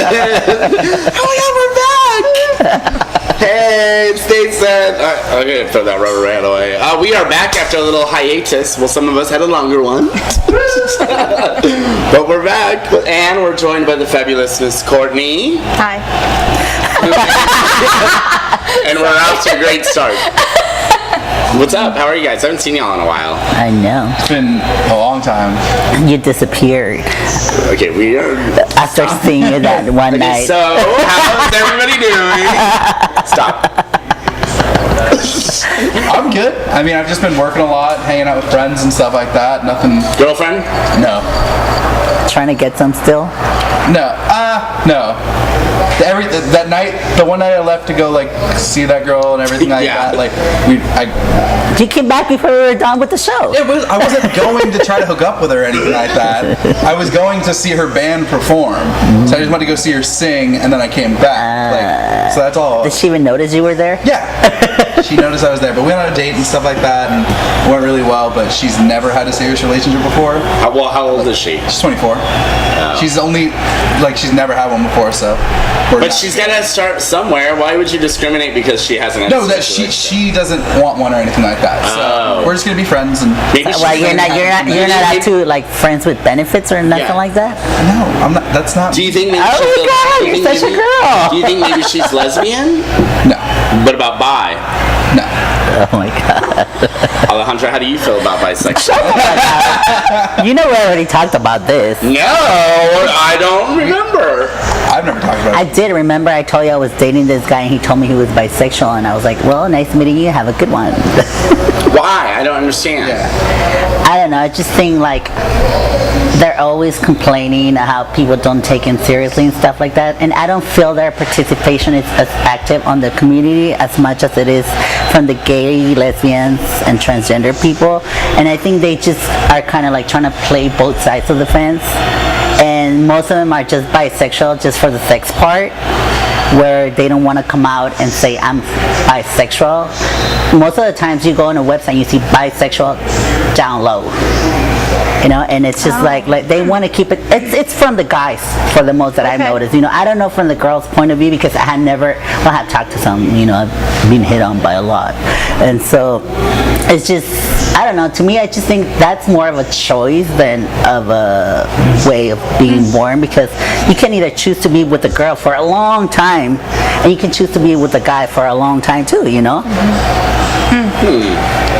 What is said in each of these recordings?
Oh my God, we're back! Hey, it's Jason. I'm gonna throw that rubber band away. We are back after a little hiatus. Well, some of us had a longer one, but we're back, and we're joined by the fabulous Miss Courtney. Hi. And we're off to a great start. What's up? How are you guys? I haven't seen y'all in a while. I know. It's been a long time. You disappeared Okay, we are. after seeing you that one night. So, how's everybody doing? Stop. I'm good. I mean, I've just been working a lot, hanging out with friends and stuff like that. Nothing. Girlfriend? No. Trying to get some still? No. No. That night, the one night I left to go like see that girl and everything like Yeah. that, like You came back before we were done with the show. I wasn't going to try to hook up with her or anything like that. I was going to see her band perform, so I just wanted to go see her sing, and then I came back. So that's all. Did she even notice you were there? Yeah. She noticed I was there, but we went on a date and stuff like that, and it went really well. But she's never had a serious relationship before. How old is she? She's 24. She's only she's never had one before, so. But she's got to start somewhere. Why would you discriminate because she hasn't had No, that she doesn't want one or anything like that. So we're just gonna be friends and. Maybe Well, you're not up to like friends with benefits or nothing like that? No, I'm not. That's not. Do you think maybe Oh my God, you're such a girl. Do you think maybe she's lesbian? No. What about bi? No. Oh my God. Alejandra, how do you feel about bisexual? You know we already talked about this. No, I don't remember. I've never talked about it. I did remember I told you I was dating this guy and he told me he was bisexual and I was like, well, nice meeting you. Have a good one. Why? I don't understand. Yeah. I don't know. I just think like they're always complaining how people don't take him seriously and stuff like that. And I don't feel their participation is as active on the community as much as it is from the gay, lesbians, and transgender people. And I think they just are kind of like trying to play both sides of the fence. And most of them are just bisexual just for the sex part, where they don't want to come out and say I'm bisexual. Most of the times you go on a website and you see bisexual down low. You know, and it's just like they want to keep it. It's from the guys for the most that I've noticed. You know, I don't know from the girls' point of view because I have talked to some. You know, I've been hit on by a lot, and so it's just I don't know. To me, I just think that's more of a choice than of a way of being born because you can either choose to be with a girl for a long time, and you can choose to be with a guy for a long time too. You know.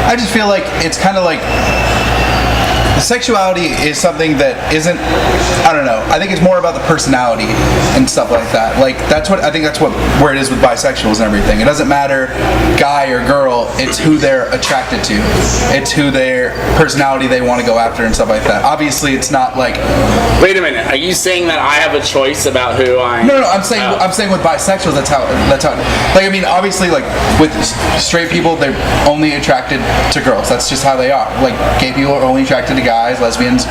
I just feel like it's kind of like. Sexuality is something that isn't, I don't know, I think it's more about the personality and stuff like that. Like, that's where it is with bisexuals and everything. It doesn't matter guy or girl, it's who they're attracted to. It's who their personality they want to go after and stuff like that. Obviously, it's not like... Wait a minute, are you saying that I have a choice about who I... No, I'm saying with bisexuals, that's how, like, I mean, obviously, like, with straight people, they're only attracted to girls. That's just how they are. Like, gay people are only attracted to guys, lesbians,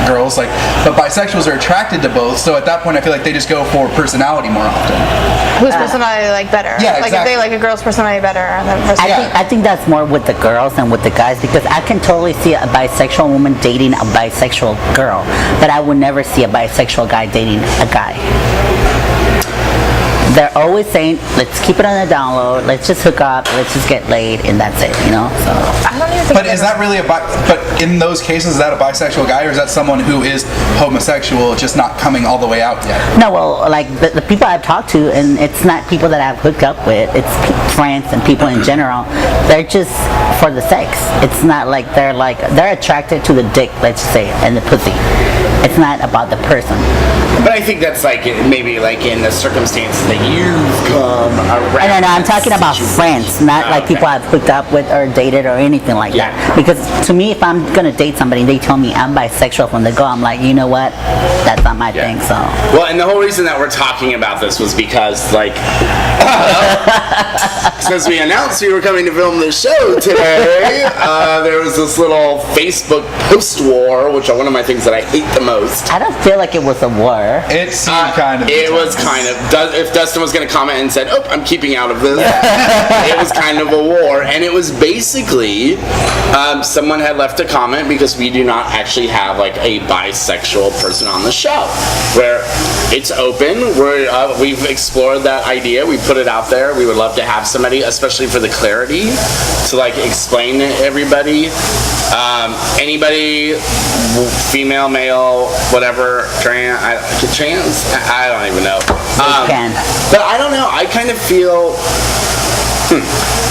girls, like, but bisexuals are attracted to both, so at that point I feel like they just go for personality more often. Whose personality like better? Yeah, like exactly. if they like a girl's personality better than I think that's more with the girls than with the guys because I can totally see a bisexual woman dating a bisexual girl, but I would never see a bisexual guy dating a guy. They're always saying, let's keep it on the down low, let's just hook up, let's just get laid, and that's it, you know? So. I don't even think. But is that really but in those cases, is that a bisexual guy, or is that someone who is homosexual, just not coming all the way out yet? No, well, like the people I've talked to, and it's not people that I've hooked up with, it's friends and people in general, they're just for the sex. It's not like they're attracted to the dick, let's say, and the pussy. It's not about the person. But I think that's like maybe like in the circumstances that you've come around. No, I'm talking about friends, not like people I've hooked up with or dated or anything like that. Because to me, if I'm gonna date somebody, they tell me I'm bisexual from the go. I'm like, you know what? That's not my thing. So. Well, and the whole reason that we're talking about this was because, like, since we announced we were coming to film the show today, there was this little Facebook post war, which are one of my things that I hate the most. I don't feel like it was a war. It seemed kind of. It was kind of. If Dustin was going to comment and said, "Oh, I'm keeping out of this," it was kind of a war, and it was basically Someone had left a comment because we do not actually have like a bisexual person on the show, where it's open. We've explored that idea. We put it out there. We would love to have somebody, especially for the clarity, to like explain to everybody. Anybody, female, male, whatever, trans, I don't even know. But I don't know. I kind of feel.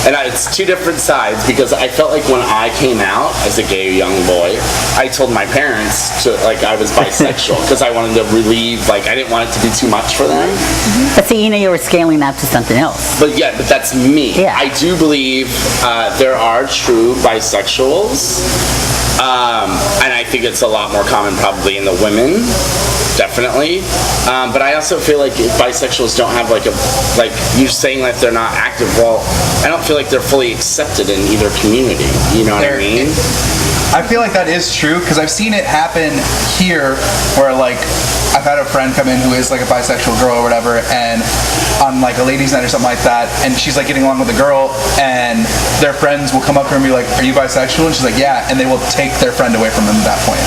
And it's two different sides, because I felt like when I came out as a gay young boy, I told my parents I was bisexual because I wanted to relieve, I didn't want it to be too much for them. But see, you were scaling up to something else. But that's me. Yeah. I do believe there are true bisexuals, and I think it's a lot more common probably in the women. Definitely. But I also feel like if bisexuals don't have you're saying that they're not active, well, I don't feel like they're fully accepted in either community. You know what I mean? I feel like that is true, because I've seen it happen here where I've had a friend come in who is a bisexual girl or whatever, and on a ladies' night or something like that, and she's getting along with a girl, and their friends will come up to her and be like, "Are you bisexual?" And she's like, "Yeah," and they will take their friend away from them at that point.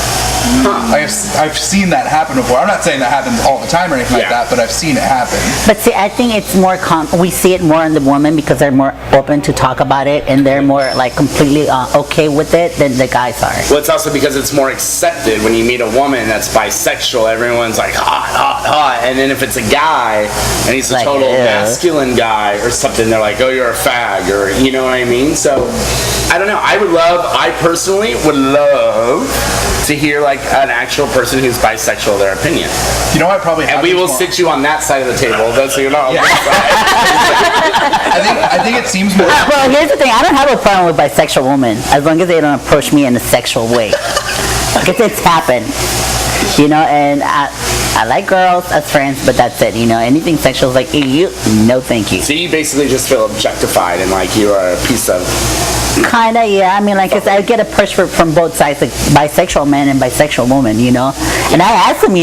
I've seen that happen before. I'm not saying that happens all the time or anything like that, but I've seen it happen. But see, I think it's more we see it more in the women because they're more open to talk about it, and they're more completely okay with it than the guys are. Well, it's also because it's more accepted when you meet a woman that's bisexual. Everyone's like hot, and then if it's a guy and he's a total masculine guy or something, they're like, "Oh, you're a fag," or you know what I mean? So I don't know. I personally would love to hear an actual person who's bisexual, their opinion. You know what? Probably. And we will sit you on that side of the table, so you're not on this side. I think it seems more. Well, here's the thing. I don't have a problem with bisexual women as long as they don't approach me in a sexual way. Because it's happened. And I like girls as friends, but that's it. Anything sexual is no thank you. So you basically just feel objectified and you are a piece of... Kinda, yeah. I mean, I get a push from both sides, bisexual men and bisexual women, And I ask them,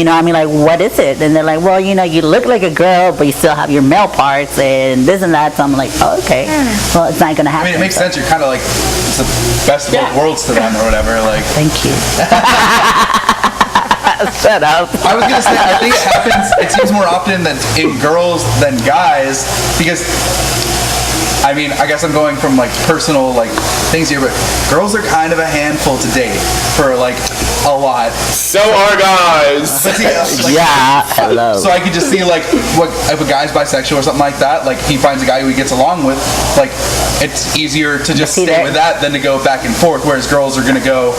what is it? And they're like, well, you look like a girl, but you still have your male parts and this and that. So I'm like, oh, okay. Well, it's not gonna happen. I mean, it makes sense. You're kind of it's the best of both worlds to them or whatever. Thank you. Shut up. I was gonna say, I think it happens. It seems more often in girls than guys, because I mean, I guess I'm going from personal things here, but girls are kind of a handful to date for a lot. So are guys. Yeah. Hello. So I could just see what if a guy's bisexual or something like that, he finds a guy who he gets along with, it's easier to just stay with that than to go back and forth. Whereas girls are gonna go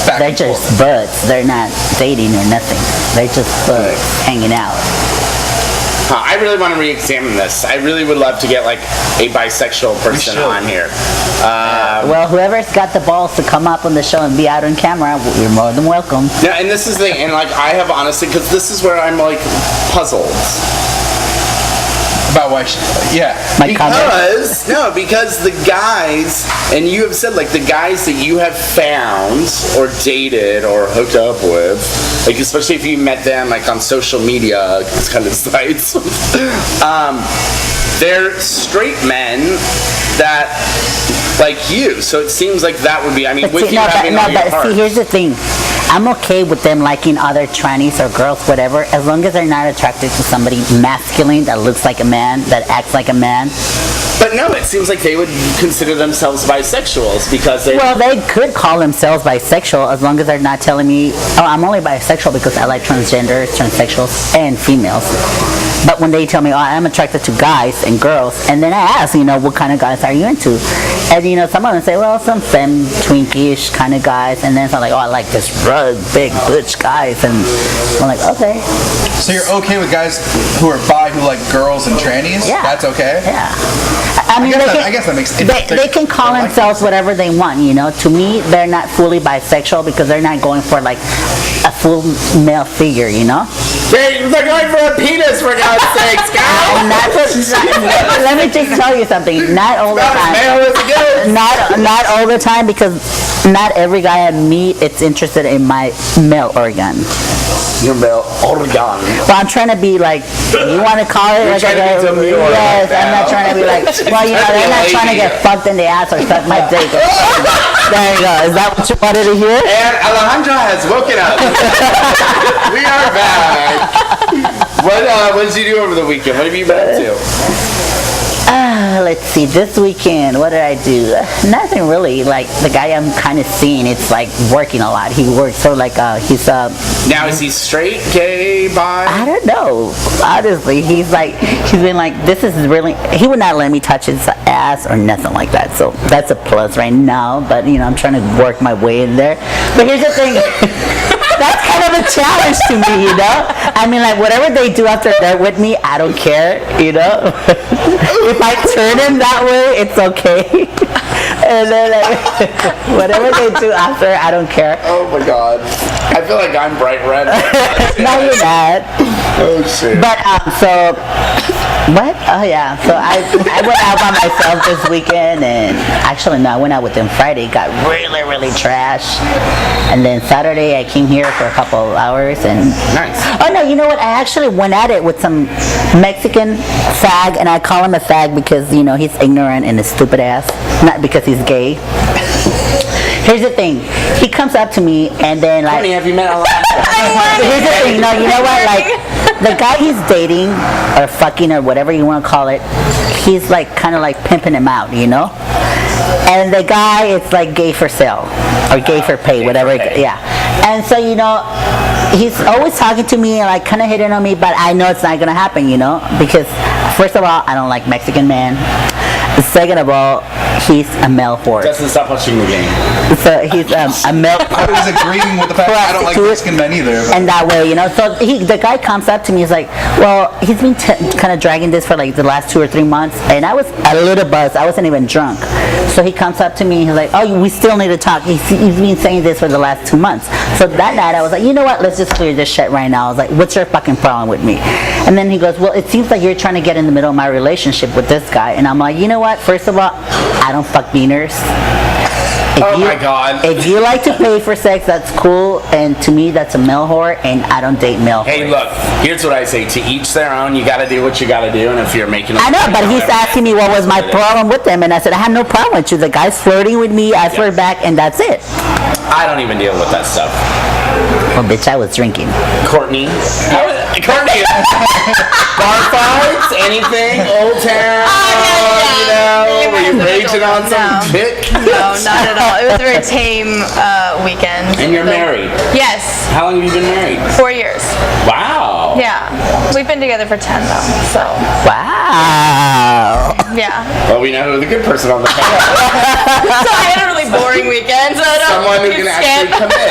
back and forth. They're just buds. They're not dating or nothing. They're just buds hanging out. I really want to re-examine this. I really would love to get a bisexual person on here. Well, whoever's got the balls to come up on the show and be out on camera, you're more than welcome. Yeah, and this is the thing, and I have honestly, because this is where I'm puzzled. About why? Because the guys, and you have said the guys that you have found or dated or hooked up with, especially if you met them on social media kind of sites, they're straight men that you. So it seems that would be. I mean, but with see, you having all your see, here's the thing. I'm okay with them liking other trannies or girls, whatever, as long as they're not attracted to somebody masculine that looks like a man, that acts like a man. But no, it seems like they would consider themselves bisexuals because they... Well, they could call themselves bisexual as long as they're not telling me, oh, I'm only bisexual because I like transgenders, transsexuals, and females. But when they tell me, oh, I'm attracted to guys and girls, and then I ask, what kind of guys are you into? And, some of them say, well, some femme, twinkish kind of guys, and then it's like, oh, I like this big, butch guys, and I'm like, okay. So you're okay with guys who are bi who like girls and trannies? Yeah. That's okay? Yeah. I guess that makes sense. They can call themselves whatever they want, To me, they're not fully bisexual because they're not going for a full male figure, They're going for a penis, for God's sakes, guys! Let me just tell you something. Not all the time. Not all the time, because not every guy I meet is interested in my male organ. Your male organ. Well, I'm trying to be like, you want to call it? You're like trying to be demure yes, right I'm not now. trying to be like, well, you know, That'd be I'm not a trying to lady. get fucked in the ass or suck my dick. There you go. Is that what you wanted to hear? And Alejandra has woken up. We are back. What did you do over the weekend? What have you been up to? Let's see, this weekend, what did I do? Nothing really. Like, the guy I'm kind of seeing, it's like working a lot. He works, so like, he's, Now, is he straight, gay, bi? I don't know. Honestly, he's been like, this is really, he would not let me touch his ass or nothing like that. So that's a plus right now, but you know, I'm trying to work my way in there. But here's the thing. That's kind of a challenge to me, you know? I mean, like, whatever they do after they're with me, I don't care, you know? If I turn him that way, it's okay. And then, like, whatever they do after, I don't care. Oh my god. I feel like I'm bright red. No, you're not. Oh shit. But, so, what? Oh, yeah. So, I went out by myself this weekend, and actually, no, I went out with him Friday, got really, really trash. And then Saturday, I came here for a couple of hours, and... Nice. Oh, no, you know what? I actually went at it with some Mexican fag, and I call him a fag because, you know, he's ignorant and a stupid ass, not because he's gay. Here's the thing. He comes up to me, and then, like... Courtney, have you met Alejandra? Here's the thing. No, you know what? Like, the guy he's dating, or fucking, or whatever you want to call it, he's, like, kind of, like, pimping him out, you know? And the guy is, like, gay for sale, or gay for pay, whatever. Yeah. And so, you know, he's always talking to me and, like, kind of hitting on me, but I know it's not going to happen, you know? Because, first of all, I don't like Mexican men. Second of all, he's a male whore. Doesn't stop watching the game. So he's a male I was agreeing with the fact that I don't like Mexican men either. But. and that way, you know. So the guy comes up to me, he's like, well, he's been kind of dragging this for like the last 2 or 3 months, and I was a little buzzed. I wasn't even drunk. So he comes up to me, he's like, oh, we still need to talk. He's been saying this for the last 2 months. So that night I was like, you know what, let's just clear this shit right now. I was like, what's your fucking problem with me? And then he goes, well, it seems like you're trying to get in the middle of my relationship with this guy. And I'm like, you know what, first of all, I don't fuck beaners. My god. If you like to pay for sex, that's cool, and to me that's a male whore, and I don't date male Hey, whores. look, here's what I say. To each their own. You gotta do what you gotta do, and if you're making I know, but he's asking me what was my problem with him, and I said, I had no problem with you. The guy's flirting with me, I flirt back, and that's it. I don't even deal with that stuff. Well, bitch, I was drinking. Courtney? Courtney! Bar fights? Anything? Old Town? You know? Were you raging on some chick? No, not at all. It was a very tame weekend. And you're married? Yes, How long have you been married? 4 years. Wow. Yeah, we've been together for 10 though. So Wow. yeah. Well, we know who the good person on the panel is. So I had a really boring weekend. So I don't Someone who you can skip. actually commit.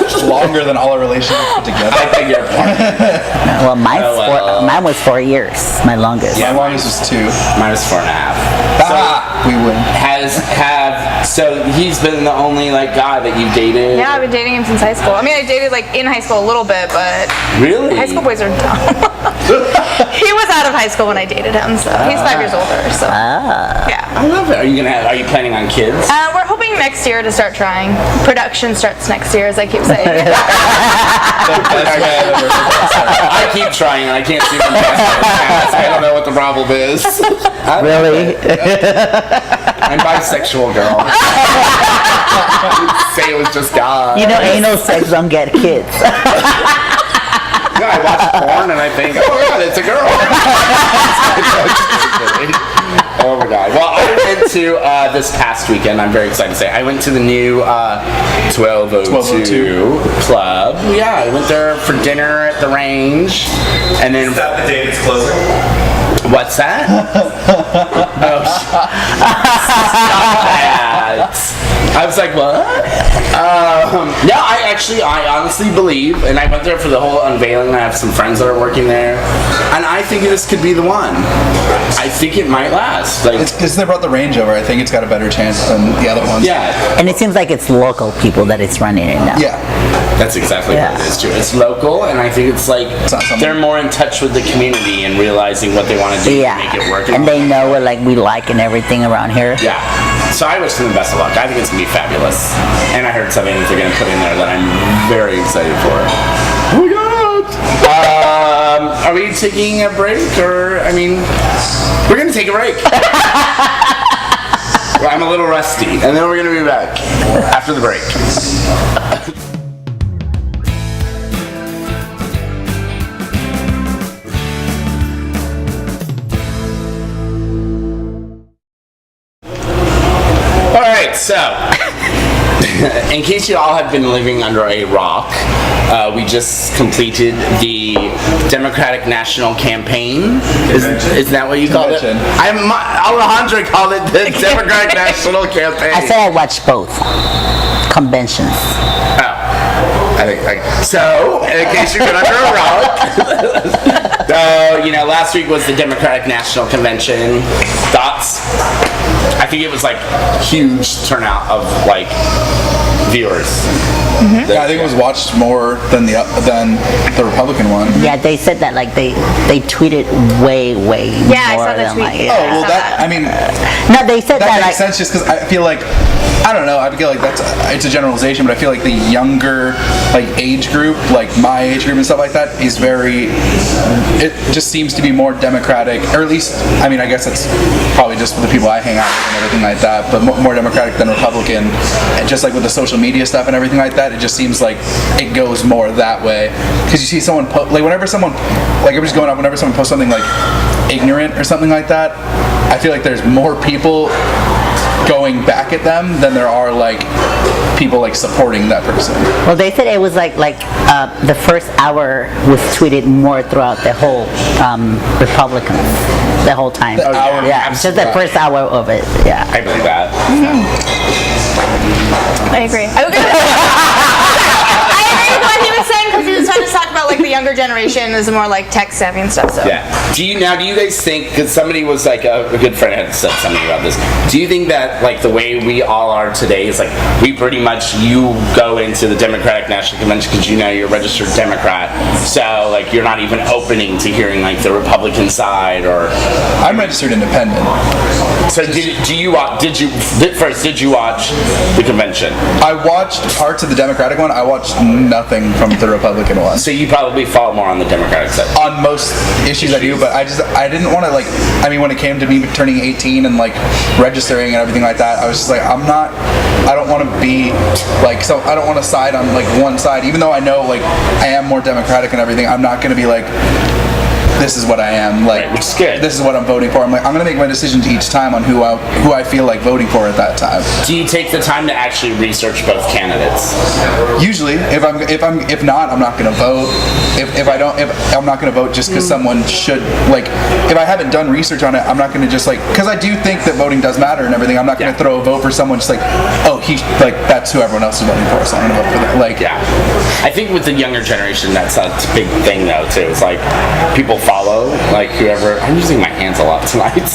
It's longer than all our relationships put together. I think you're fine. Well, well. mine was 4 years, my longest. Yeah. My longest was 2. Mine was 4.5. We win. So he's been the only like guy that you've dated? Yeah, I've been dating him since high school. I mean, I dated like in high school a little bit, but Really? high school boys are dumb. He was out of high school when I dated him, so he's 5 years older. So yeah. I love it. Are you planning on kids? We're hoping next year to start trying. Production starts next year, as I keep saying. I keep trying and I can't see them past it. I don't know what the problem is. Really? I'm bisexual, girl. Say it was just God. You know, anal sex don't get kids. Yeah, I watch porn and I think, oh my god, it's a girl. Oh my god. Well, I went to this past weekend. I'm very excited to say I went to the new 1202 club. Yeah, I went there for dinner at the range, and then Is that the day it's closing? what's that? Oh, stop that. I was like, what? No, I honestly believe, and I went there for the whole unveiling. I have some friends that are working there, and I think this could be the one. I think it might last. Like, It's because they brought the range over. I think it's got a better chance than the other ones. yeah. And it seems like it's local people that it's running it now. Yeah. That's exactly what it is too. It's local, and I think it's like they're more in touch with the community and realizing what they want to do to make it work. And they know what like we like and everything around here. Yeah. So I wish them the best of luck. I think it's gonna be fabulous. And I heard something that they're gonna put in there that I'm very excited for. Oh my god! Are we taking a break, or we're gonna take a break. I'm a little rusty, and then we're gonna be back after the break. All right, so in case you all have been living under a rock, we just completed the Democratic National Campaign. Is that what you called it? Alejandra called it the Democratic National Campaign. I said I watched both conventions. Oh. So, in case you've been under a rock, last week was the Democratic National Convention. Thoughts? I think it was like huge turnout of like viewers. Mm-hmm. Yeah, I think it was watched more than the Republican one. Yeah, they said that like they tweeted way more I saw the tweet. No, they said that makes sense just because I feel like I don't know. I feel like it's a generalization, but I feel like the younger like age group, like my age group and stuff like that, is it just seems to be more Democratic, or at least I guess it's probably just with the people I hang out with and everything like that, but more Democratic than Republican. And just like with the social media stuff and everything like that, it just seems like it goes more that way. Because you see someone whenever someone posts something like ignorant or something like that, I feel like there's more people going back at them than there are like people like supporting that person. Well, they said it was like the first hour was tweeted more throughout the whole Republicans the whole time. Yeah, just the first hour of it. Yeah, I believe that. I agree. I agree with what he was saying because he was trying to talk about like the younger generation is more like tech savvy and stuff. So yeah. Do you guys think? Because somebody was like a good friend had said something about this. Do you think that like the way we all are today is like we pretty much you go into the Democratic National Convention because you're a registered Democrat, so like you're not even opening to hearing like the Republican side or. I'm registered independent. So did you watch the convention? I watched parts of the Democratic one. I watched nothing from the Republican one. So you probably follow more on the Democratic side. On most issues I do, but I didn't want to like. When it came to me turning 18 and like registering and everything like that, I was just like, I don't want to be like, so I don't want to side on like one side, even though I know like I am more Democratic and everything. I'm not going to be like, this is what I am, like, which is good. This is what I'm voting for. I'm going to make my decisions each time on who I feel like voting for at that time. Do you take the time to actually research both candidates? Usually, if not, I'm not going to vote. If I'm not going to vote just because someone should, like, if I haven't done research on it, I'm not going to just like, because I do think that voting does matter and everything. I'm not going to throw a vote for someone just like, oh, that's who everyone else is voting for, so I'm going to vote for that. Like, yeah. I think with the younger generation, that's a big thing though too. It's like people follow like whoever. I'm using my hands a lot tonight.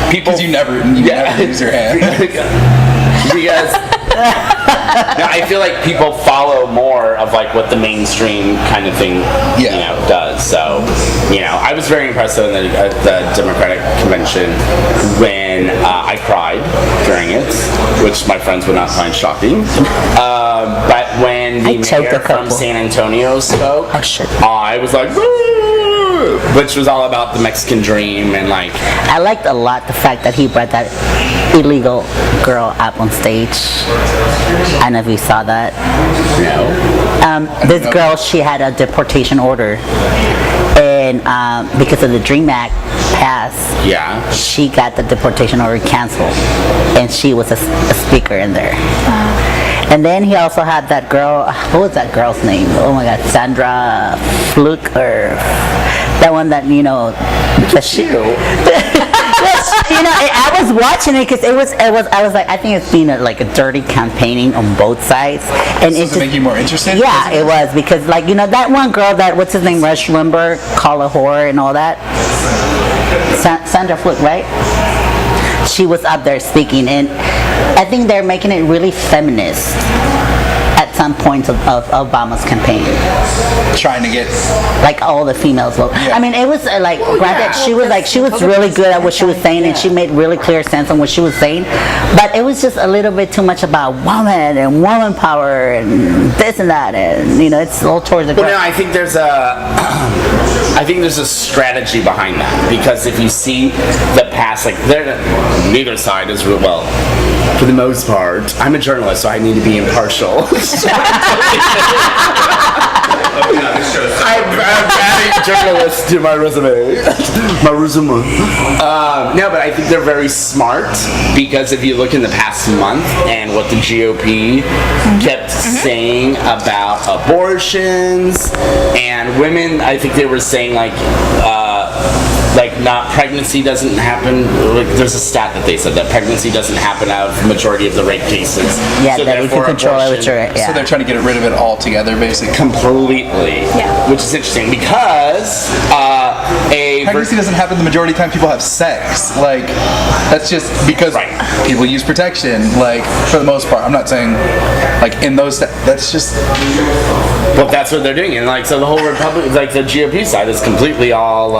People, because you never use your hand. Because I feel like people follow more of like what the mainstream kind of thing does. So I was very impressed in the Democratic convention when I cried during it, which my friends would not find shocking. But when the mayor from San Antonio spoke, I was like, woo! Which was all about the Mexican dream and like. I liked a lot the fact that he brought that illegal girl up on stage. I don't know if you saw that. No. This girl, she had a deportation order, and because of the Dream Act pass, she got the deportation order canceled, and she was a speaker in there. And then he also had that girl, what was that girl's name? Oh my god, Sandra Fluke, or that one that, I was watching it because I was like, I think it's been like a dirty campaigning on both sides. And so to make you more interested? Yeah, it was, because like, that one girl that, what's his name, Rush Limbaugh, call a whore and all that. Sandra Fluke, right? She was up there speaking, and I think they're making it really feminist at some points of Obama's campaign. Trying to get Like all the females vote. Yeah. I mean, it was like, granted, she was really good at what she was saying, and she made really clear sense on what she was saying. But it was just a little bit too much about woman and woman power and this and that, and it's all towards the. Well, no, I think there's a strategy behind that, because if you see the past, like neither side is real well. For the most part, I'm a journalist, so I need to be impartial. I'm adding journalist to my resume. No, but I think they're very smart, because if you look in the past month and what the GOP kept saying about abortions and women, I think they were saying not pregnancy doesn't happen. Like, there's a stat that they said that pregnancy doesn't happen out of the majority of the rape cases. Yeah, so that we can control it. So they're trying to get rid of it altogether, basically. Completely. Yeah. Which is interesting, because pregnancy doesn't happen the majority of the time people have sex. Like, that's just because people use protection. Like, for the most part, I'm not saying like in those. That's just. Well, that's what they're doing, and so the whole Republic, the GOP side is completely all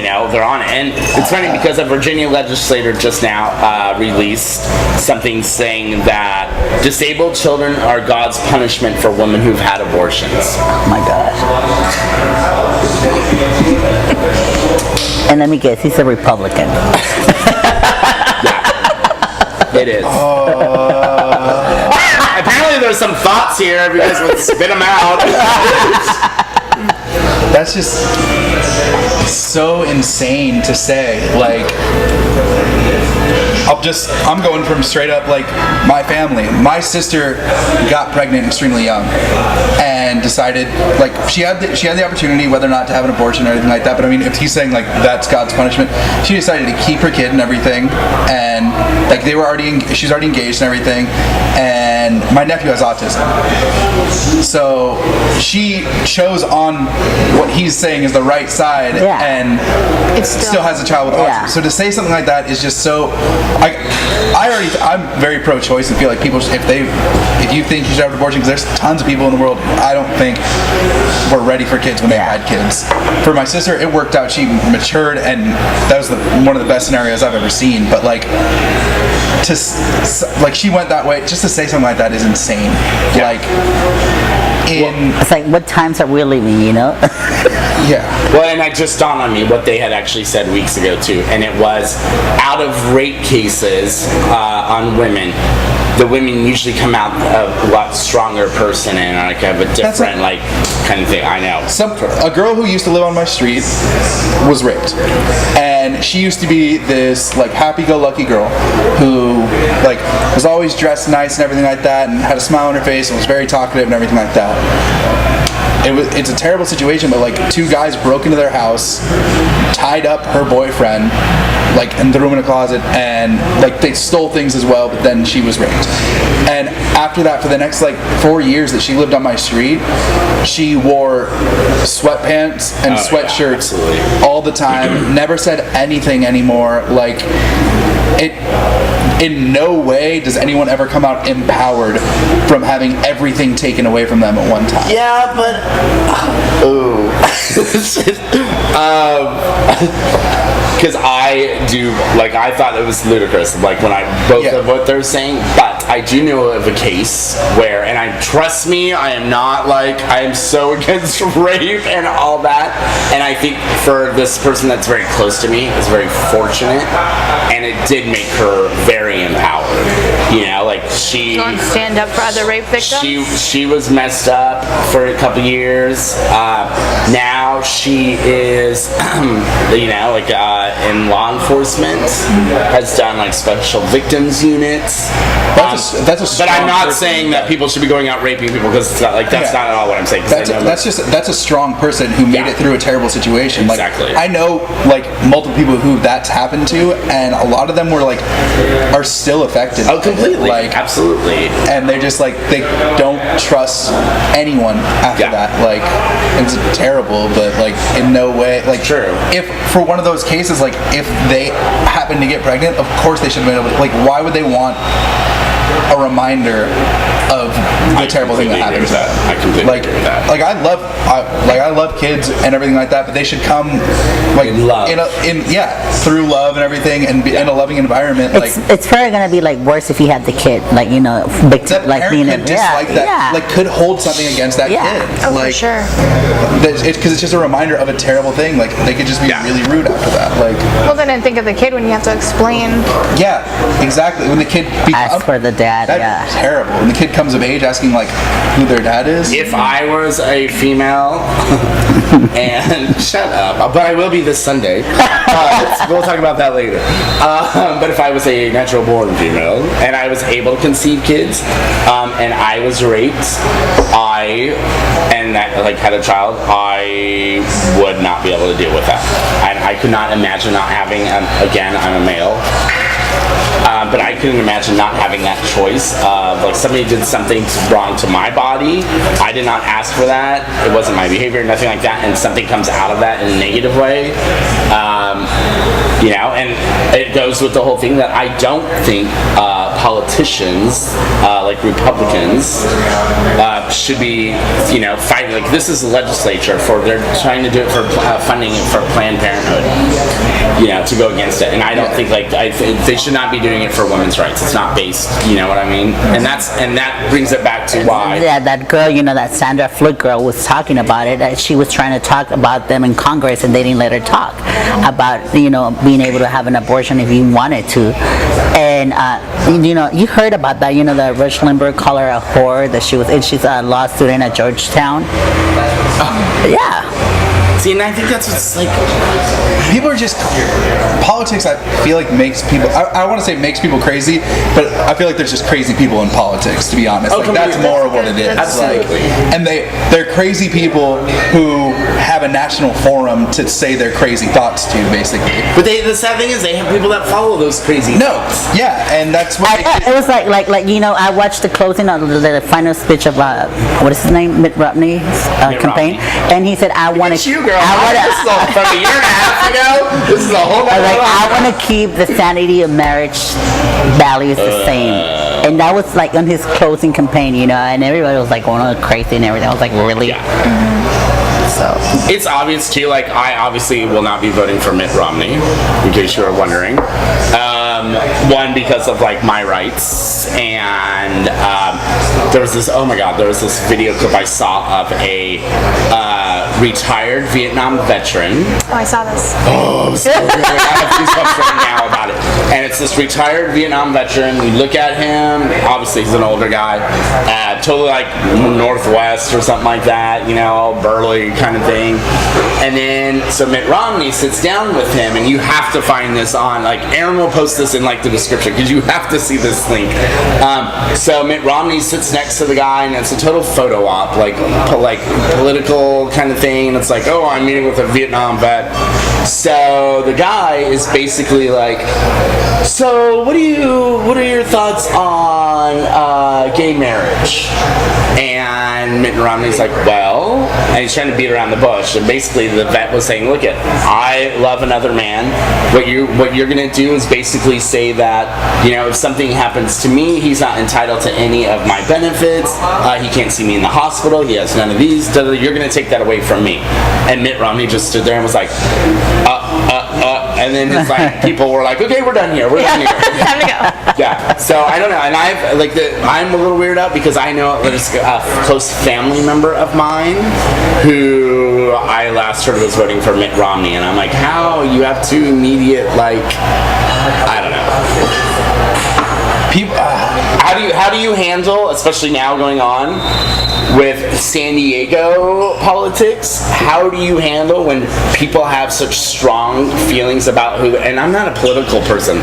they're on it. And it's funny because a Virginia legislator just now released something saying that disabled children are God's punishment for women who've had abortions. Oh my gosh. And let me guess, he's a Republican. Yeah. It is. Apparently there's some thoughts here, if you guys would spit them out. That's just so insane to say. Like, I'm going from straight up my family. My sister got pregnant extremely young and decided she had the opportunity whether or not to have an abortion or anything like that. But I mean, if he's saying that's God's punishment, she decided to keep her kid and everything, and she's already engaged and everything. And my nephew has autism, so she chose on what he's saying is the right side, and it still has a child with autism. So to say something like that is just so. I'm very pro-choice and feel like people, if you think you should have an abortion, because there's tons of people in the world I don't think were ready for kids when they had kids. For my sister, it worked out. She matured, and that was one of the best scenarios I've ever seen. But she went that way. Just to say something like that is insane. It's like, what times are we living, Yeah. Well, and it just dawned on me what they had actually said weeks ago too, and it was out of rape cases on women, the women usually come out a lot stronger person and have a different kind of thing. I know. A girl who used to live on my street was raped, and she used to be this happy-go-lucky girl who was always dressed nice and everything like that, and had a smile on her face and was very talkative and everything like that. It's a terrible situation, but two guys broke into their house, tied up her boyfriend, and threw him in a closet, and they stole things as well, but then she was raped. And after that, for the next 4 years that she lived on my street, she wore sweatpants and sweatshirts all the time, never said anything anymore. In no way does anyone ever come out empowered from having everything taken away from them at one time. Yeah, but because I thought it was ludicrous, of what they're saying. But I do know of a case where, and trust me, I am not I am so against rape and all that. And I think for this person that's very close to me is very fortunate, and it did make her very empowered. She don't stand up for other rape victims. She was messed up for a couple years. Now she is, in law enforcement, has done special victims units. But I'm not saying that people should be going out raping people, because it's not that's not at all what I'm saying. That's a strong person who made it through a terrible situation. Exactly. I know multiple people who that's happened to, and a lot of them are still affected. Oh, completely. Absolutely. And they're just they don't trust anyone after that. It's terrible, but in no way. True. If for one of those cases, if they happen to get pregnant, of course they should have been able to. Why would they want a reminder of the terrible thing that happens. I completely agree with that. Like I love kids and everything like that, but they should come like in love, through love and everything, and be in a loving environment. It's probably gonna be like worse if you had the kid, like that like parent could dislike that, like could hold something against that kid. Oh, like, for sure. Because it's just a reminder of a terrible thing. Like they could just be really rude after that. Like, well, then think of the kid when you have to explain. Yeah, exactly. When the kid asks for the dad, that's terrible. When the kid comes of age asking like who their dad is. If I was a female, and shut up, but I will be this Sunday. We'll talk about that later. But if I was a natural born female and I was able to conceive kids, and I was raped, had a child, I would not be able to deal with that. I could not imagine not having. Again, I'm a male. But I couldn't imagine not having that choice of like somebody did something wrong to my body. I did not ask for that. It wasn't my behavior, nothing like that, and something comes out of that in a negative way. And it goes with the whole thing that I don't think politicians, like Republicans, should be, fighting. Like this is the legislature they're trying to do it for funding it for Planned Parenthood, to go against it. And I don't think they should not be doing it for women's rights. It's not based, you know what I mean? And that brings it back to why. Yeah, that girl, that Sandra Fluke girl was talking about it. She was trying to talk about them in Congress, and they didn't let her talk about, being able to have an abortion if you wanted to. And you heard about that. The Rush Limbaugh called her a whore. That she's a law student at Georgetown. Yeah. See, and I think that's what's like. People are just politics. I feel like makes people. I want to say makes people crazy, but I feel like there's just crazy people in politics. To be honest, that's more of what it is. Absolutely. And they're crazy people who have a national forum to say their crazy thoughts to, basically. But the sad thing is, they have people that follow those crazy. thoughts. Yeah, and that's what it was like I watched the closing of the final speech of what is his name, Mitt Romney's campaign, and he said, "I want to." This is from a year and a half ago. This is a whole. I want to keep the sanity of marriage values the same, and that was like on his closing campaign, and everybody was like going crazy and everything. I was like, really? Yeah. So it's obvious too. Like I obviously will not be voting for Mitt Romney, in case you were wondering. One, because of like my rights, and there was this video clip I saw of a retired Vietnam veteran. Oh, I saw this. Oh, so good. I have goosebumps right now about it. And it's this retired Vietnam veteran. You look at him, obviously he's an older guy, totally like Northwest or something like that, burly kind of thing. And then, so Mitt Romney sits down with him, and you have to find this on, like, Aaron will post this in, like, the description, because you have to see this link. So Mitt Romney sits next to the guy, and it's a total photo op, like political kind of thing, and it's like, oh, I'm meeting with a Vietnam vet. So the guy is basically like, so what are your thoughts on gay marriage? And Mitt Romney's like, well, and he's trying to beat around the bush, and basically the vet was saying, look, I love another man. What you're gonna do is basically say that, if something happens to me, he's not entitled to any of my benefits. He can't see me in the hospital. He has none of these. You're gonna take that away from me. And Mitt Romney just stood there and was like, and then his people were like, okay, we're done here. We're done here. Time to go. Yeah. So I don't know, and I'm a little weirded out because I know there's a close family member of mine who I last heard was voting for Mitt Romney, and I'm like, how you have two immediate I don't know. people. How do you handle, especially now going on with San Diego politics, how do you handle when people have such strong feelings about who, and I'm not a political person,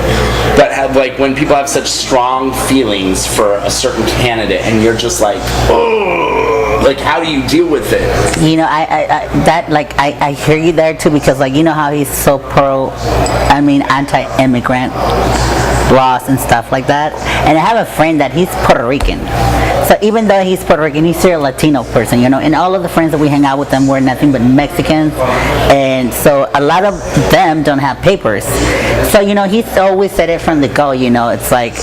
but when people have such strong feelings for a certain candidate and you're just like, oh, how do you deal with it? I hear you there too, because how he's so anti-immigrant laws and stuff like that. And I have a friend that he's Puerto Rican. So even though he's Puerto Rican, he's still a Latino person, and all of the friends that we hang out with them were nothing but Mexicans, and so a lot of them don't have papers. So he's always said it from the go. It's like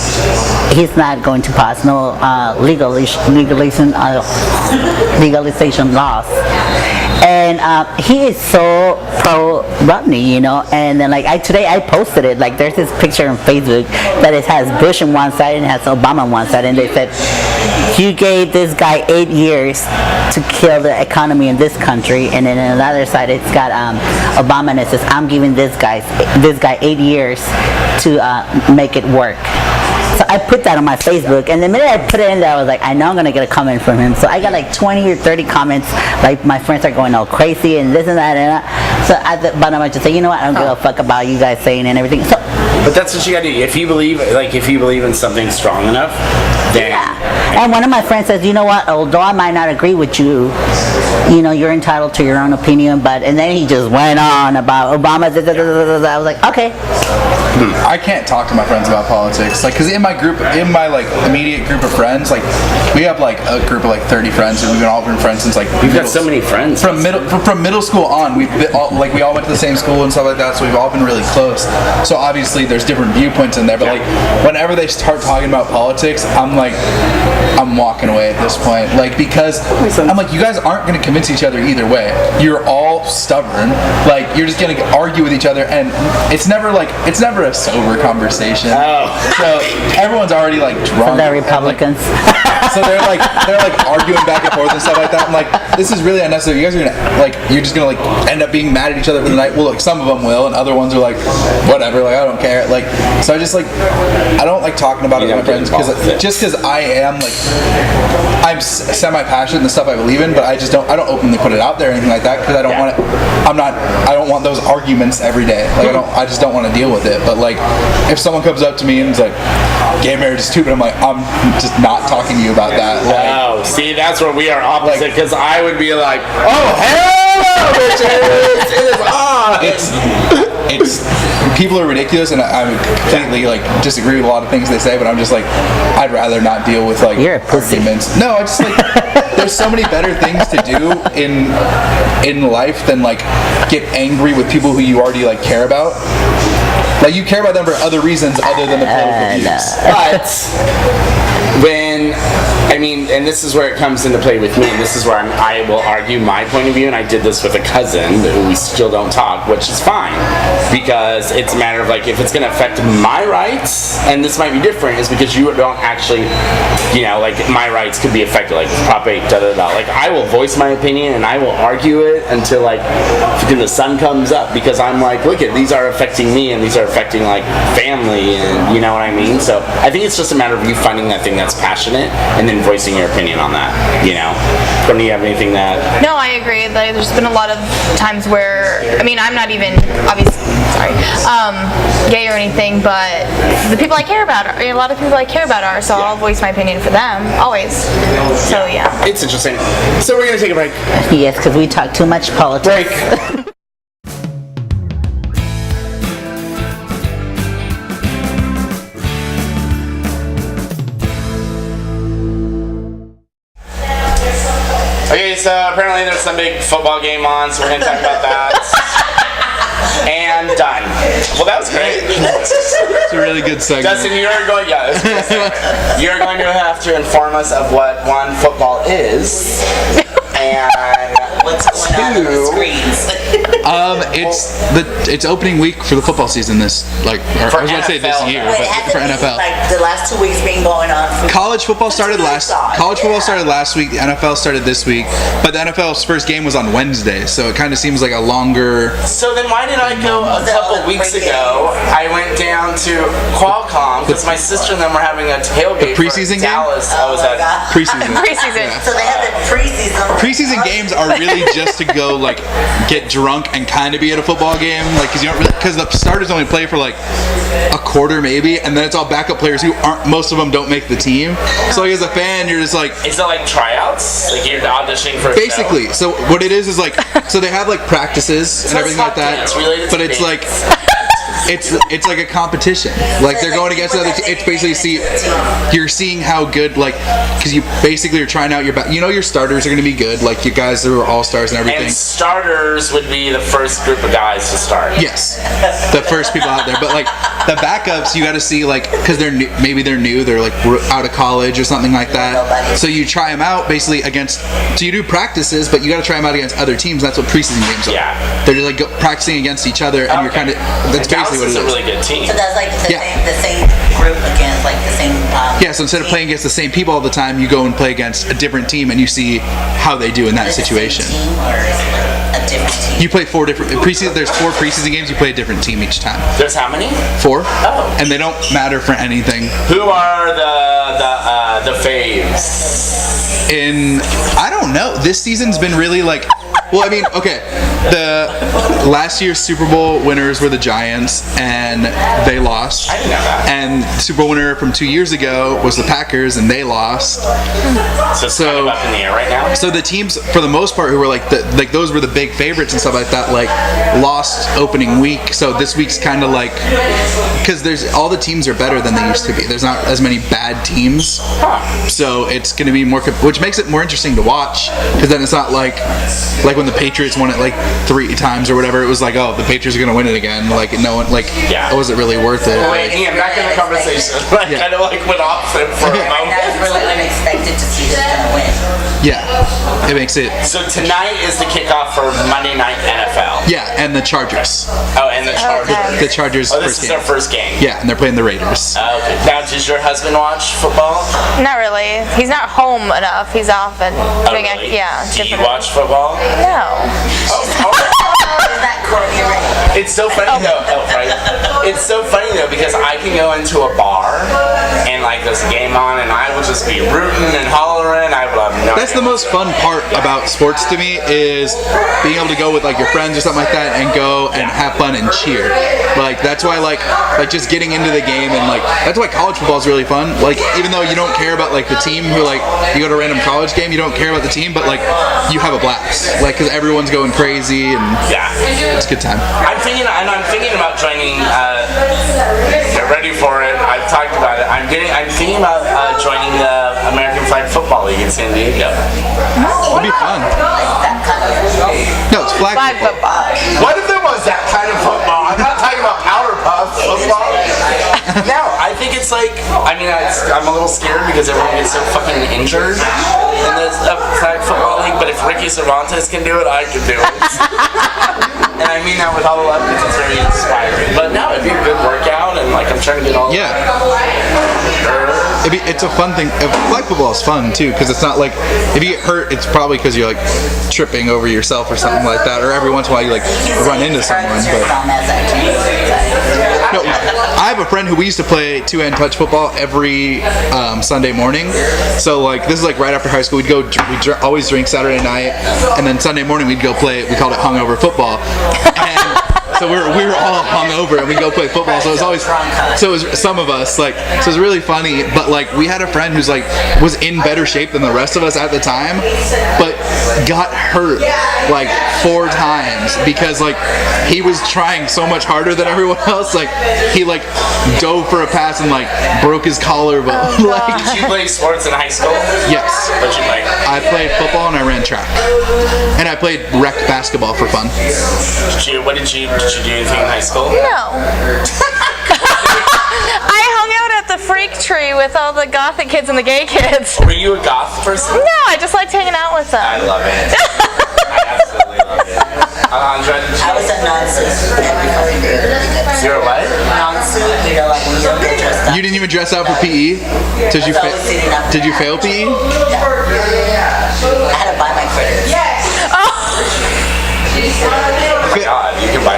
he's not going to pass no legalization laws. And he is so pro Romney, and then today I posted it, there's this picture on Facebook that it has Bush on one side and it has Obama on one side, and they said, you gave this guy 8 years to kill the economy in this country, and then on the other side it's got Obama, and it says, I'm giving this guy 8 years to make it work. So I put that on my Facebook, and the minute I put it in there, I was like, I know I'm gonna get a comment from him. So I got 20 or 30 comments, my friends are going all crazy and this and that and that. So at the bottom I just say, you know what, I don't give a fuck about you guys saying and everything. So, but that's what you gotta do. If you believe in something strong enough, then... Yeah. And one of my friends says, you know what, although I might not agree with you, you're entitled to your own opinion, and then he just went on about Obama, I was like, okay. I can't talk to my friends about politics, because in my immediate group of friends, we have a group of 30 friends, and we've all been friends since You've got so many friends. From middle school on, we all went to the same school and stuff like that, so we've all been really close. So obviously there's different viewpoints in there, but whenever they start talking about politics, I'm walking away at this point, because I'm you guys aren't going to convince each other either way. You're all stubborn, you're just going to argue with each other, and it's never a sober conversation. Oh. So everyone's already drunk. So they're Republicans. So they're arguing back and forth and stuff like that. I'm this is really unnecessary. You guys are gonna you're just gonna end up being mad at each other for the night. Well, some of them will, and other ones are whatever. I don't care. So I just I don't like talking about it with my friends because I am I'm semi-passionate in the stuff I believe in, but I don't openly put it out there or anything like that because I don't want it. I don't want those arguments every day. I just don't want to deal with it. But if someone comes up to me and is gay marriage is stupid, I'm just not talking to you about that. Wow, see, that's where we are opposite, because I would be oh hell no, bitches, it is on. It's people are ridiculous, and I completely disagree with a lot of things they say, but I'm just I'd rather not deal with You're a pussy. arguments. No, I just there's so many better things to do in life than get angry with people who you already care about. You care about them for other reasons other than the political views. But and this is where it comes into play with me, and this is where I will argue my point of view, and I did this with a cousin who we still don't talk, which is fine, because it's a matter of if it's going to affect my rights, and this might be different, is because you don't actually, my rights could be affected, Prop 8, I will voice my opinion, and I will argue it until the sun comes up, because I'm look at, these are affecting me, and these are affecting family, and you know what I mean? So I think it's just a matter of you finding that thing that's passionate and then voicing your opinion on that. Courtney, you have anything that? No, I agree. There's been a lot of times where I'm not even gay or anything, but the people I care about a lot of people I care about are, so I'll voice my opinion for them always. So yeah, it's interesting. So we're gonna take a break. Yes, because we talk too much politics. Break. Okay, so apparently there's some big football game on, so we're going to talk about that. And done. Well, that was great. It's a really good segment. Dustin, you're going to have to inform us of what one, football is, and what's going on the screens. It's opening week for the football season. I was going to say this year, but for NFL. The last 2 weeks been going on. College football started last week. The NFL started this week, but the NFL's first game was on Wednesday, so it kind of seems like a longer. So then, why did I go a couple weeks ago? I went down to Qualcomm because my sister and them were having a tailgate. The preseason for Dallas. game. I was at preseason. Preseason. So they have the preseason. Preseason games are really just to go get drunk and kind of be at a football game, because the starters only play for a quarter maybe, and then it's all backup players who aren't. Most of them don't make the team. So as a fan, you're just Is it tryouts? You're auditioning for a basically. show? So what it is so they have practices and everything like that. It's related but to it's dance. it's like a competition. Like they're going against other. It's basically you're seeing how good, like, because you basically are trying out your your starters are going to be good, like you guys who are all stars and everything. And starters would be the first group of guys to start. Yes, the first people out there. But like the backups, you got to see, like, because they're new, maybe they're new, they're like out of college or something like that. So you try them out basically against. So you do practices, but you got to try them out against other teams. That's what preseason games are. Yeah. They're just like practicing against each other, and you're kind of. That's basically what it is. Dallas is a really good team. So that's like the same group against like the same. Yeah, so instead of playing against the same people all the time, you go and play against a different team, and you see how they do in that situation. The same team or is it like a different team? You play 4 different preseason. There's 4 preseason games. You play a different team each time. There's how many? 4. Oh. And they don't matter for anything. Who are the faves? I don't know. This season's been really like. Well, I mean, okay. The last year's Super Bowl winners were the Giants, and they lost. I didn't know that. And Super Bowl winner from 2 years ago was the Packers, and they lost. So it's kind of up in the air right now. So the teams, for the most part, who were like those were the big favorites and stuff like that, like lost opening week. So this week's kind of like, because all the teams are better than they used to be. There's not as many bad teams. So it's going to be more, which makes it more interesting to watch, because then it's not like when the Patriots won it like 3 times or whatever, it was like, oh, the Patriots are gonna win it again. Like no one, like, it wasn't really worth it. Wait, Ian, back in the conversation. Like, kind of like went off for a moment. That was really unexpected to see this gonna win. Yeah, it makes it. So tonight is the kickoff for Monday Night NFL. Yeah, and the Chargers. Oh, and the Chargers. Okay. The Chargers. Oh, this is their first game. Yeah, and they're playing the Raiders. Okay. Now, does your husband watch football? Not really. He's not home enough. He's off and doing Really? yeah. Do you different- watch football? No. Is that Courtney Ware? It's so funny though. Oh, right. It's so funny though because I can go into a bar and like there's a game on and I will just be rooting and hollering. I will have no. That's the most fun part about sports to me, is being able to go with like your friends or something like that and go and have fun and cheer. Like that's why like just getting into the game, and like that's why college football is really fun. Like even though you don't care about like the team, who like you go to a random college game, you don't care about the team, but like you have a blast. Like because everyone's going crazy and it's a good time. I'm thinking about joining. Get ready for it. I've talked about it. I'm thinking about joining the American Flag Football League in San Diego. It'd be fun. No, it's flag football. What if there was that kind of football? I'm not talking about powder puff football. No, I think it's like. I mean, I'm a little scared because everyone gets so fucking injured in this flag football league. But if Ricky Cervantes can do it, I can do it. And I mean that with all the love because it's very inspiring. But no, it'd be a good workout, and like I'm trying to get all. Yeah. It's a fun thing. Flag football is fun too, because it's not like if you get hurt, it's probably because you're like tripping over yourself or something like that, or every once in a while you like run into someone. But no, I have a friend who we used to play 2-hand touch football every Sunday morning. So like this is like right after high school, we'd always drink Saturday night, and then Sunday morning we'd go play. We called it hungover football. And so we were all hungover and we go play football. So it was some of us like, so it was really funny. But like we had a friend who's like was in better shape than the rest of us at the time, but got hurt like 4 times because like he was trying so much harder than everyone else. Like he like dove for a pass and like broke his collarbone. Like, did you play sports in high school? Yes. What'd you play? I played football and I ran track, and I played rec basketball for fun. Did you do anything in high school? No. I hung out at the freak tree with all the gothic kids and the gay kids. Were you a goth person? No, I just liked hanging out with them. I love it. I absolutely love it. Alejandra, I was a non-suit every fucking day. you're a what? Non-suit, like when you don't get dressed up. You didn't even dress out for PE? Did you fail PE? I had to buy my credits. Oh my god, you can buy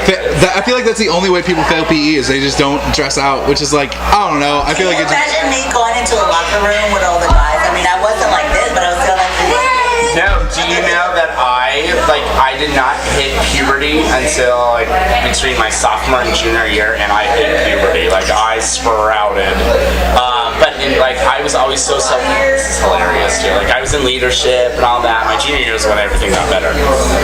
I feel like that's the only way people fail PE, is they just don't dress out, which is like, I don't know. I feel like it's. Imagine me going into a locker room with all the guys. I mean, I wasn't like this, but I was still like, yay! No, do you know that I did not hit puberty until like between my sophomore and junior year, and I hit puberty. Like I sprouted. But like I was always so self. This is hilarious, too. Like I was in leadership and all that. My junior year was when everything got better.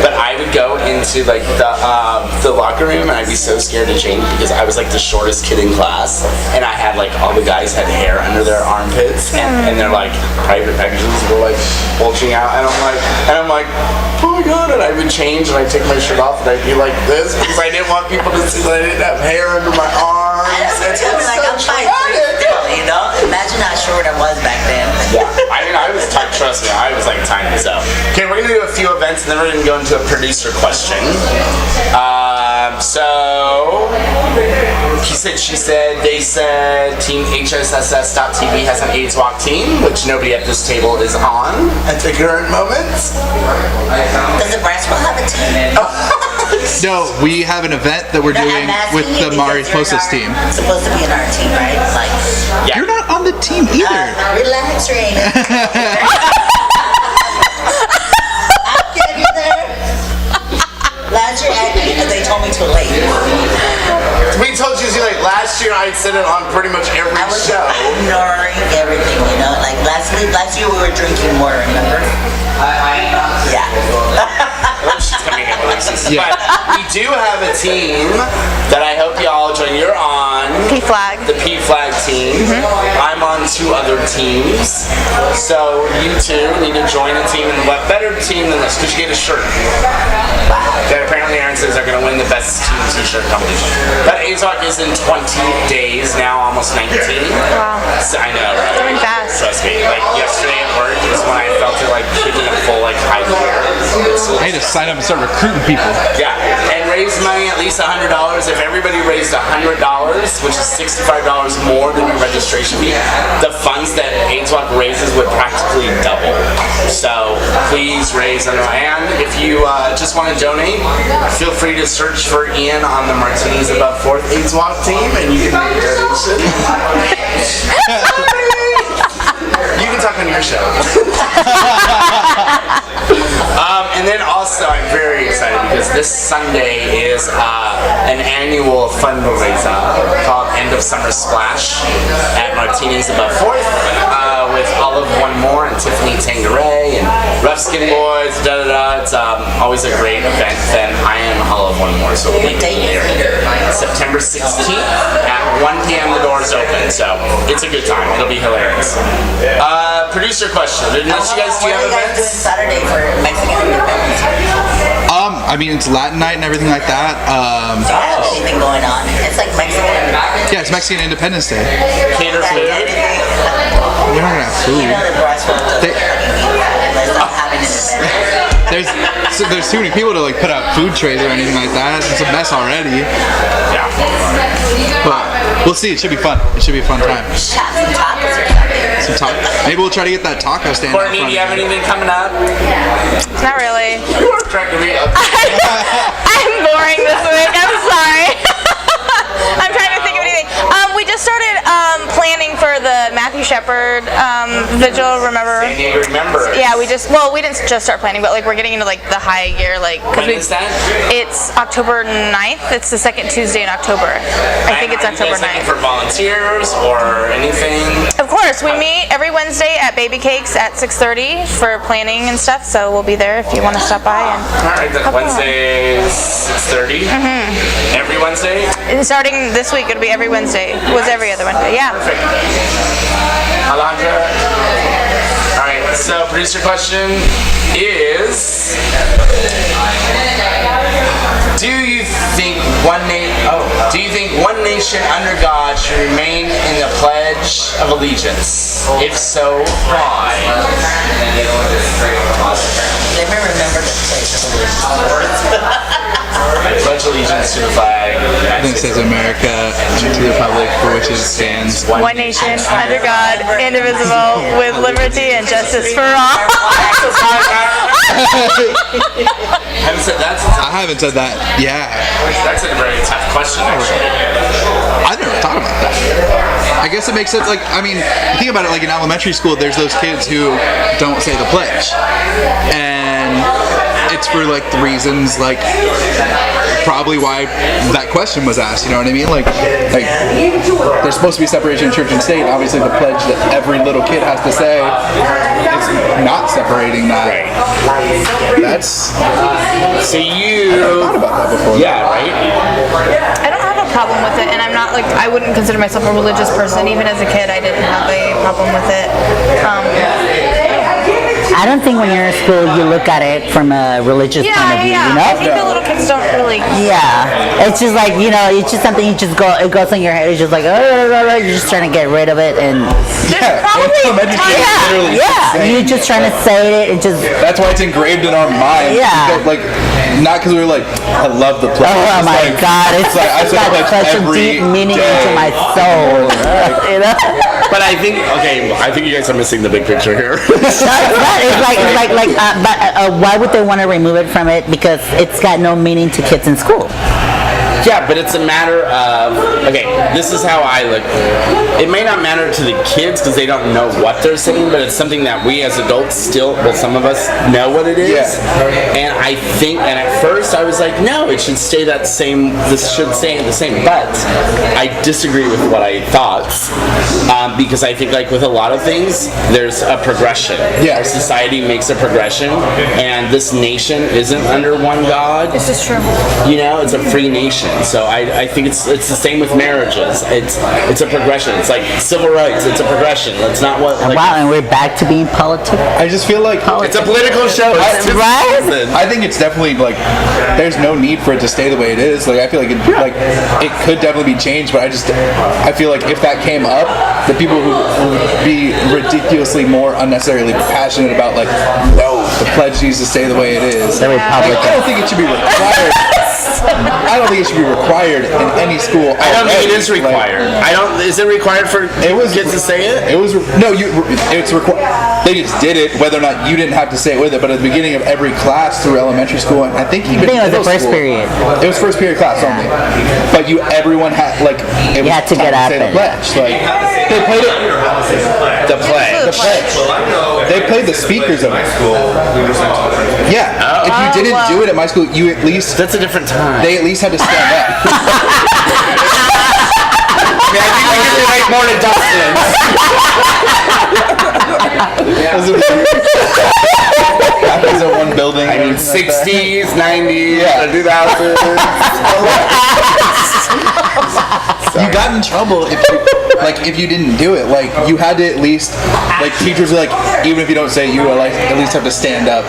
But I would go into like the locker room and I'd be so scared to change because I was like the shortest kid in class, and I had like all the guys had hair under their armpits, and their like private packages were like bulging out, and I'm like, oh my god! And I would change and I'd take my shirt off and I'd be like this because I didn't want people to see that I didn't have hair under my arms. I'm 5'3" still, you know? Imagine how short I was back then. Yeah, I mean, I was tiny. Trust me, I was like tiny. So, okay, we're gonna do a few events, and then we're gonna go into a producer question. So she said, they said Team HSSS.TV has an AIDS Walk team, which nobody at this table is on at the current moment. Does Nebraska have a team? No, we have an event that we're doing with the Mariposas team. Supposed to be in our team, right? Like, Yeah. You're not on the team either. Relax, Raina. I'll get you there. Last year, they told me too late. We told you like last year I'd said it on pretty much every I was show. ignoring everything, you know? Like, last year we were drinking more, remember? Yeah. She's coming in places. Yeah. But we do have a team that I hope you all join. You're on P-Flag. the P-Flag team. I'm on 2 other teams. So you two need to join a team. And what better team than this? Because you get a shirt. That apparently Aaron says they're going to win the best team t-shirt competition. But AZOC is in 20 days now, almost 19. Wow. So I know, right? Going fast. Trust me. Like yesterday at work was when I felt it like kicking a full like high gear. I need to sign up and start recruiting people. Yeah, and raise money at least $100. If everybody raised $100, which is $65 more than your registration fee, the funds that AIDS Walk raises would practically double. So please raise them. And if you just want to donate, feel free to search for Ian on the Martinis Above 4th AIDS Walk team, and you can make a donation. You can talk on your show. And then also, I'm very excited because this Sunday is an annual fundraiser called End of Summer Splash at Martini's Above 4th with Olive One More and Tiffany Tangeray and Rough Skin Boys, It's always a great event. Then I am Olive One More, so we'll be there. September 16th at 1 p.m. the doors open, so it's a good time. It'll be hilarious. Producer question. Unless you guys do have What are you guys doing events? Saturday for Mexican Independence? I mean, it's Latin night and everything like that. Do you have anything going on? It's like Mexican Independence. Yeah, it's Mexican Independence Day. Cater Is that food. anything? We're not gonna have You food. know that Nebraska doesn't like not having independence. There's too many people to like put out food trays or anything like that. It's a mess already. Yeah. But we'll see. It should be fun. It should be a fun time. Have some tacos or something. Maybe we'll try to get that taco stand. out Courtney, front. do you have anything coming up? Not really. You are trying to be up. I'm boring this week. I'm sorry. I'm trying to think of anything. We just started planning for the Matthew Shepard vigil. Remember? San Diego Remember. Yeah, we didn't just start planning, but like we're getting into like the high gear, like When is that? It's October 9th. It's the second Tuesday in October. I think it's October Are you guys looking 9th. for volunteers or anything? Of course, we meet every Wednesday at Baby Cakes at 6:30 for planning and stuff. So we'll be there if you want to stop by. And All right, that Wednesday 6:30. Every Wednesday. starting this week, it'll be every Wednesday. It was every other Wednesday. Yeah. Perfect. Alejandra. All right. So producer question is: Do you think one nation under God should remain in the Pledge of Allegiance? If so, why? Let me remember the place of allegiance. I pledge allegiance to the flag. I think it says America and to the republic for which it stands. One nation under God, indivisible, with liberty and justice for all. Haven't said that since I haven't said that. Yeah. that's a very tough question, actually. I've never thought about that. I guess it makes sense. Like, I mean, you think about it. Like in elementary school, there's those kids who don't say the pledge, and it's for like the reasons like probably why that question was asked. You know what I mean? Like there's supposed to be separation of church and state. Obviously, the pledge that every little kid has to say is not separating that. Right. That's. So you. I never thought about that before. Yeah, right? I don't have a problem with it, and I'm not like, I wouldn't consider myself a religious person. Even as a kid, I didn't have a problem with it. I don't think when you're in school you look at it from a religious point of view, you know? I think the little kids don't really. Yeah, it's just like, you know, it's just something it goes on your head. It's just like, you're just trying to get rid of it, and There's probably you're just trying to say it. It just That's why it's engraved in our minds. Yeah. Like, not because we're like, I love the pledge. oh It's my like, God, it's like, I say got pledge such a every deep meaning day. into my soul. You know? But I think you guys are missing the big picture here. It's why would they want to remove it from it? Because it's got no meaning to kids in school. Yeah, but it's a matter of, this is how I look. It may not matter to the kids because they don't know what they're saying, but it's something that we as adults some of us know what it is. Yeah. And I think, and at first I was like, no, it should stay that same, this should stay the same. But I disagree with what I thought because I think like with a lot of things, there's a progression. Yeah. Our society makes a progression, and this nation isn't under one God. This is true. You know, it's a free nation. So I think it's the same with marriages. It's a progression. It's like civil rights. It's a progression. That's not what. Like, Wow, and we're back to being political. I just feel like it's a political show. It's just Right? season. I think it's definitely like there's no need for it to stay the way it is. Like I feel like it could definitely be changed, but I feel like if that came up, the people who would be ridiculously more unnecessarily passionate about like no, the pledge needs to stay the way it is. The Like, Republican. I don't think it should be required. I don't think it should be required in any school. I don't think it is required. Is it required for kids to say it? It was it's required. They just did it, whether or not you didn't have to say it with it. But at the beginning of every class through elementary school, and I think even I think it was middle the first school, period. It was first period class only. But everyone had like it was had to get time up say the and- pledge. Like they played it. The play. The pledge. They played the speakers of it. Yeah. If you didn't do it at my school, you at least That's a different time. they at least had to stand up. I think we can relate more to Dustin. That was at one building. I mean, 60s, 90s, Yeah. 2000s. You got in trouble if you didn't do it. Like you had to at least teachers were like, even if you don't say it, you at least have to stand up.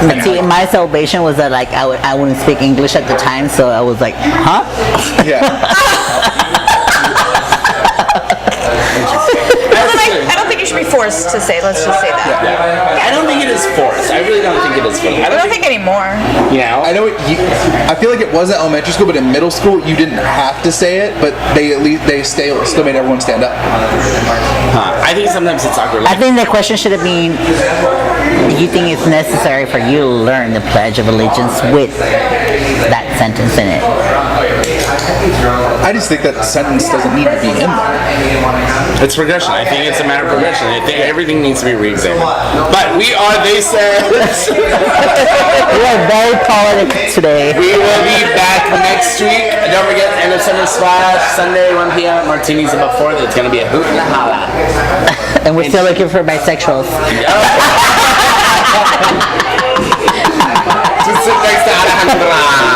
But see, my salvation was that like I wouldn't speak English at the time, so I was like, huh? Yeah. I don't think you should be forced to say. Let's just say that. I don't think it is forced. I really don't think it is forced. I don't think anymore. You know? I know I feel like it was at elementary school, but in middle school you didn't have to say it, but they still made everyone stand up. I think sometimes it's awkward. I think the question should have been, do you think it's necessary for you to learn the Pledge of Allegiance with that sentence in it? I just think that sentence doesn't need to be in there. It's progression. I think it's a matter of progression. I think everything needs to be re-examined. But they said. We are very political today. We will be back next week. Don't forget, end of summer splash, Sunday, 1 p.m. at Martini's above 4. It's going to be a hoot and a holla. And we're still looking for bisexuals. To sit next to Alejandra.